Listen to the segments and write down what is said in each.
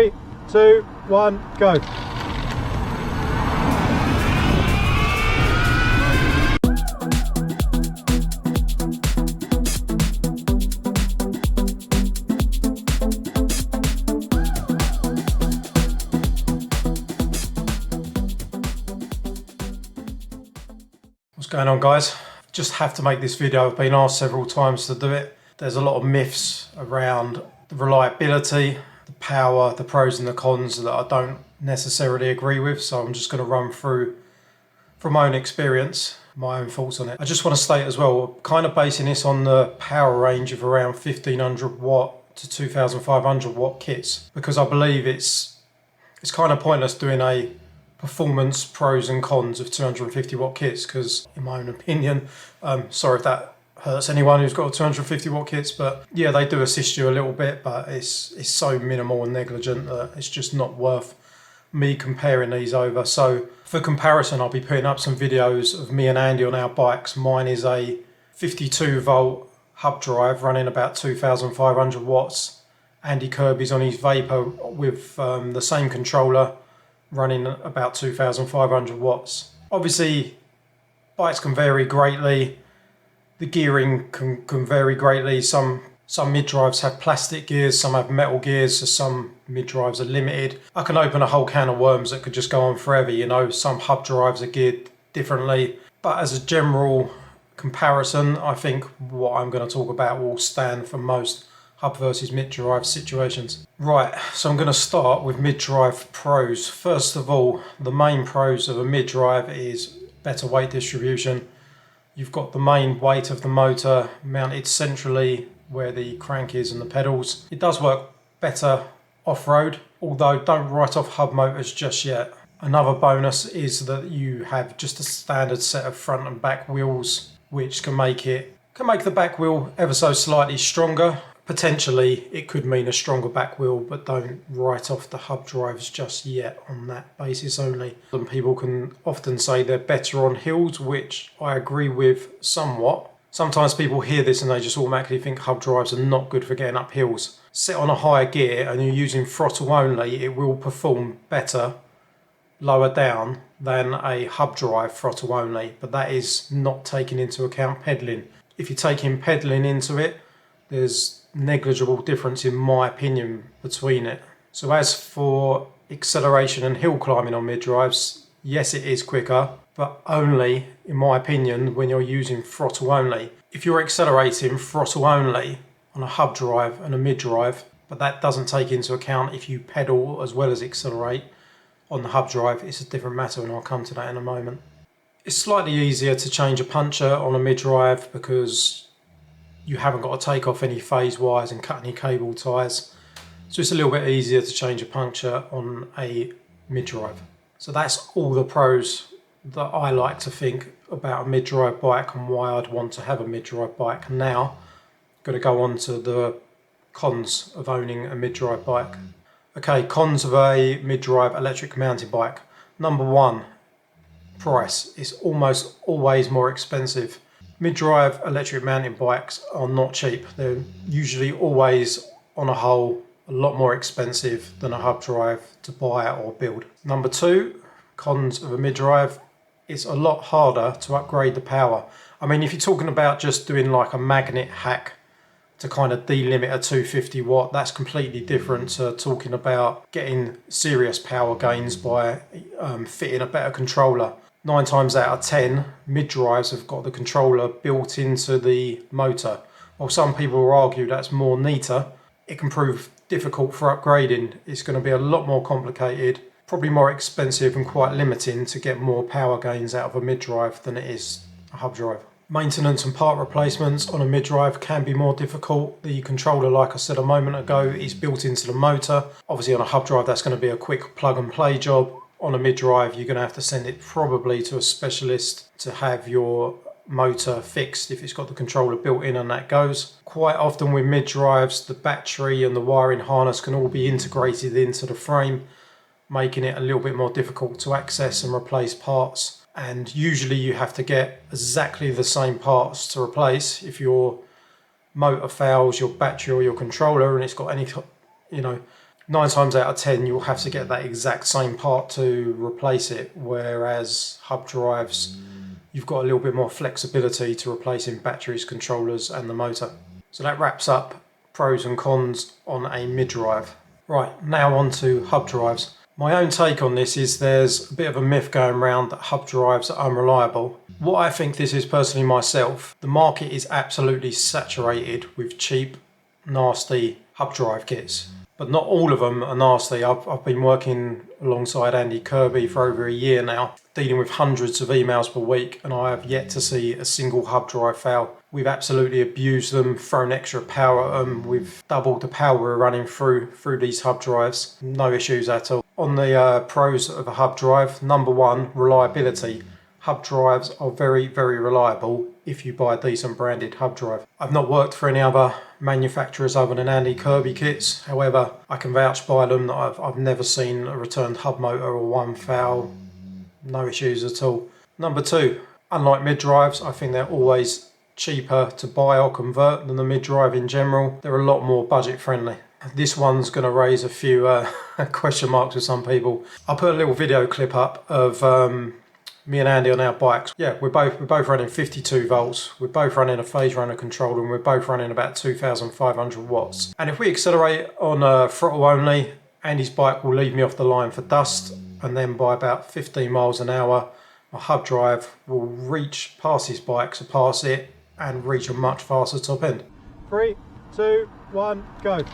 3, 2, 1, go. What's going on, guys? Just have to make this video. I've been asked several times to do it. There's a lot of myths around the reliability, the power, the pros and the cons that I don't necessarily agree with, so I'm just going to run through from my own experience, my own thoughts on it. I just want to state as well, kind of basing this on the power range of around 1500 watt to 2500 watt kits, because I believe it's kind of pointless doing a performance pros and cons of 250 watt kits, because in my own opinion, sorry if that hurts anyone who's got 250 watt kits, but yeah, they do assist you a little bit, but it's so minimal and negligent that it's just not worth me comparing these over. So for comparison, I'll be putting up some videos of me and Andy on our bikes. Mine is a 52 volt hub drive running about 2500 watts. Andy Kirby's on his Vapor with the same controller running about 2500 watts. Obviously, bikes can vary greatly. The gearing can vary greatly. Some mid-drives have plastic gears, some have metal gears, so some mid-drives are limited. I can open a whole can of worms that could just go on forever, you know. Some hub drives are geared differently. But as a general comparison, I think what I'm going to talk about will stand for most hub versus mid-drive situations. Right, so I'm going to start with mid-drive pros. First of all, the main pros of a mid-drive is better weight distribution. You've got the main weight of the motor mounted centrally where the crank is and the pedals. It does work better off-road, although don't write off hub motors just yet. Another bonus is that you have just a standard set of front and back wheels, which can make the back wheel ever so slightly stronger. Potentially it could mean a stronger back wheel, but don't write off the hub drives just yet on that basis only. And people can often say they're better on hills, which I agree with somewhat. Sometimes people hear this and they just automatically think hub drives are not good for getting up hills. Set on a higher gear and you're using throttle only, it will perform better lower down than a hub drive throttle only, but that is not taking into account pedaling. If you're taking pedaling into it, there's negligible difference in my opinion between it. So as for acceleration and hill climbing on mid drives, yes, it is quicker, but only in my opinion when you're using throttle only. If you're accelerating throttle only on a hub drive and a mid drive, but that doesn't take into account if you pedal as well as accelerate on the hub drive, it's a different matter, and I'll come to that in a moment. It's slightly easier to change a puncture on a mid drive because you haven't got to take off any phase wires and cut any cable ties. So it's a little bit easier to change a puncture on a mid-drive. So that's all the pros that I like to think about a mid-drive bike and why I'd want to have a mid-drive bike. Now, I'm going to go on to the cons of owning a mid-drive bike. Okay, cons of a mid-drive electric mountain bike. Number one, price. It's almost always more expensive. Mid-drive electric mountain bikes are not cheap. They're usually always, on a whole, a lot more expensive than a hub drive to buy or build. Number two, cons of a mid-drive, it's a lot harder to upgrade the power. I mean, if you're talking about just doing like a magnet hack to kind of delimit a 250 watt, that's completely different to talking about getting serious power gains by fitting a better controller. 9 times out of 10, mid-drives have got the controller built into the motor. While some people will argue that's more neater, it can prove difficult for upgrading. It's going to be a lot more complicated, probably more expensive and quite limiting to get more power gains out of a mid-drive than it is a hub drive. Maintenance and part replacements on a mid-drive can be more difficult. The controller, like I said a moment ago, is built into the motor. Obviously on a hub drive that's going to be a quick plug and play job. On a mid-drive, you're going to have to send it probably to a specialist to have your motor fixed if it's got the controller built in and that goes. Quite often with mid-drives, the battery and the wiring harness can all be integrated into the frame, making it a little bit more difficult to access and replace parts. And usually you have to get exactly the same parts to replace. If your motor fails, your battery or your controller, and it's got any, 9 times out of 10 you'll have to get that exact same part to replace it, whereas hub drives, you've got a little bit more flexibility to replacing batteries, controllers and the motor. So that wraps up pros and cons on a mid-drive. Right, now on to hub drives. My own take on this is there's a bit of a myth going around that hub drives are unreliable. What I think this is personally myself, the market is absolutely saturated with cheap, nasty hub drive kits. But not all of them are nasty. I've been working alongside Andy Kirby for over a year now, dealing with hundreds of emails per week, and I have yet to see a single hub drive fail. We've absolutely abused them, thrown extra power at them. We've doubled the power we're running through these hub drives. No issues at all. On the pros of a hub drive, number one, reliability. Hub drives are very, very reliable if you buy a decent branded hub drive. I've not worked for any other manufacturers other than Andy Kirby kits. However, I can vouch by them that I've never seen a returned hub motor or one foul. No issues at all. Number two, unlike mid drives, I think they're always cheaper to buy or convert than the mid drive in general. They're a lot more budget friendly. This one's going to raise a few question marks with some people. I'll put a little video clip up of me and Andy on our bikes. Yeah, we're both running 52 volts. We're both running a phase runner controller, and we're both running about 2,500 watts. And if we accelerate on throttle only, Andy's bike will leave me off the line for dust, and then by about 15 miles an hour, my hub drive will reach past his bike, surpass it, and reach a much faster top end. 3, 2, 1, go.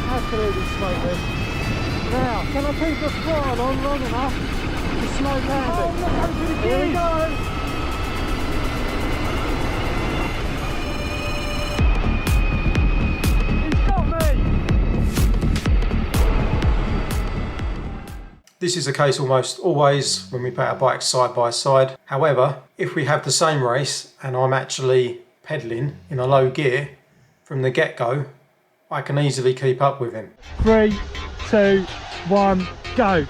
Absolutely smokeless. Now, can I keep the throttle on long enough to slow down? Oh, look, over the Here we go. He's got me. This is the case almost always when we put our bikes side by side. However, if we have the same race and I'm actually pedaling in a low gear from the get-go, I can easily keep up with him. 3, 2, 1, go!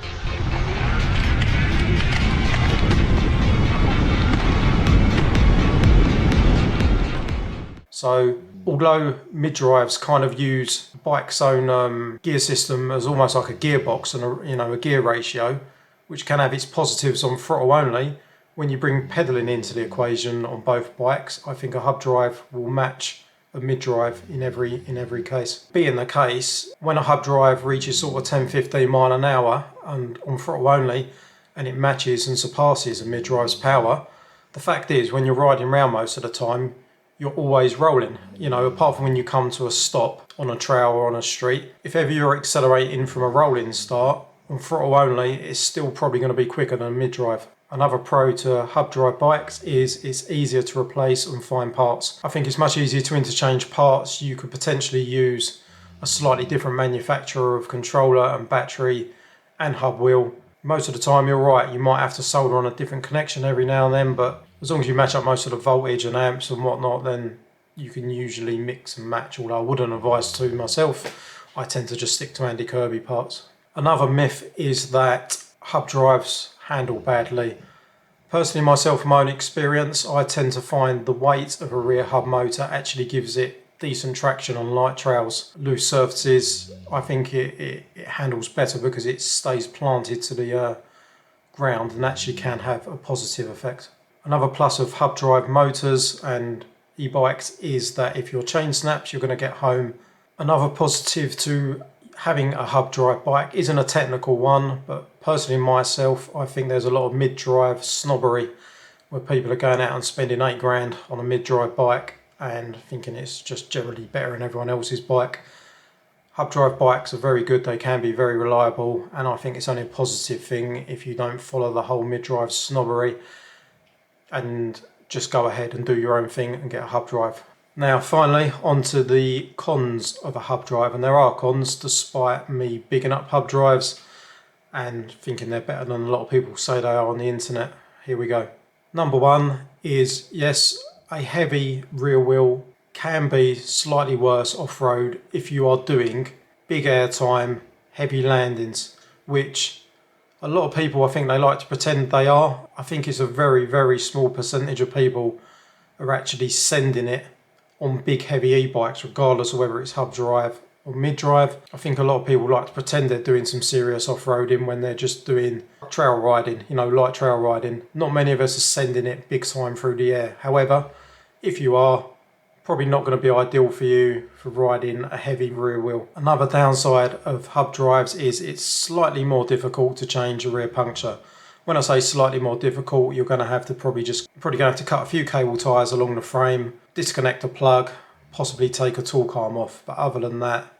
So, although mid-drives kind of use the bike's own gear system as almost like a gearbox and a gear ratio, which can have its positives on throttle only, when you bring pedaling into the equation on both bikes, I think a hub drive will match a mid-drive in every case. Being the case, when a hub drive reaches sort of 10-15 mile an hour and on throttle only, and it matches and surpasses a mid-drive's power, the fact is when you're riding around most of the time, you're always rolling. You know, apart from when you come to a stop on a trail or on a street, if ever you're accelerating from a rolling start, on throttle only, it's still probably going to be quicker than a mid-drive. Another pro to hub drive bikes is it's easier to replace and find parts. I think it's much easier to interchange parts. You could potentially use a slightly different manufacturer of controller and battery and hub wheel. Most of the time you're right, you might have to solder on a different connection every now and then, but as long as you match up most of the voltage and amps and whatnot, then you can usually mix and match, although I wouldn't advise to myself. I tend to just stick to Andy Kirby parts. Another myth is that hub drives handle badly. Personally myself, from my own experience, I tend to find the weight of a rear hub motor actually gives it decent traction on light trails. Loose surfaces, I think it handles better because it stays planted to the ground and actually can have a positive effect. Another plus of hub drive motors and e-bikes is that if your chain snaps, you're going to get home. Another positive to having a hub drive bike isn't a technical one, but personally myself, I think there's a lot of mid-drive snobbery where people are going out and spending 8 grand on a mid-drive bike and thinking it's just generally better than everyone else's bike. Hub drive bikes are very good, they can be very reliable, and I think it's only a positive thing if you don't follow the whole mid-drive snobbery and just go ahead and do your own thing and get a hub drive. Now finally, onto the cons of a hub drive, and there are cons despite me bigging up hub drives and thinking they're better than a lot of people say they are on the internet. Here we go. Number one is, yes, a heavy rear wheel can be slightly worse off-road if you are doing big airtime, heavy landings, which a lot of people, I think they like to pretend they are. I think it's a very, very small percentage of people are actually sending it on big heavy e-bikes, regardless of whether it's hub drive or mid drive. I think a lot of people like to pretend they're doing some serious off-roading when they're just doing trail riding, you know, light trail riding. Not many of us are sending it big time through the air. However, if you are, probably not going to be ideal for you for riding a heavy rear wheel. Another downside of hub drives is it's slightly more difficult to change a rear puncture. When I say slightly more difficult, you're going to have to probably going to have to cut a few cable ties along the frame, disconnect a plug, possibly take a torque arm off. But other than that,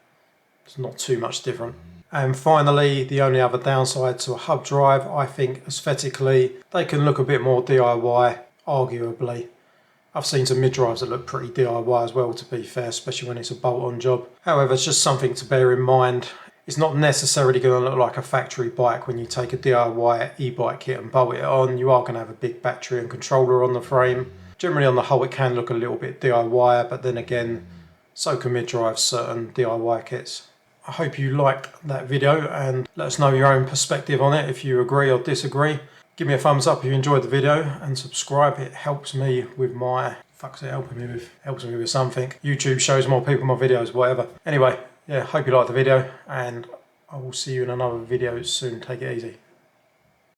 it's not too much different. And finally, the only other downside to a hub drive, I think aesthetically, they can look a bit more DIY, arguably. I've seen some mid drives that look pretty DIY as well, to be fair, especially when it's a bolt-on job. However, it's just something to bear in mind. It's not necessarily going to look like a factory bike when you take a DIY e-bike kit and bolt it on. You are going to have a big battery and controller on the frame. Generally on the whole it can look a little bit DIY, but then again, so can mid drive certain DIY kits. I hope you liked that video and let us know your own perspective on it if you agree or disagree. Give me a thumbs up if you enjoyed the video and subscribe. It helps me with my... Fuck's it helping me with? Helps me with something. YouTube shows more people my videos, whatever. Anyway, yeah, hope you liked the video and I will see you in another video soon. Take it easy.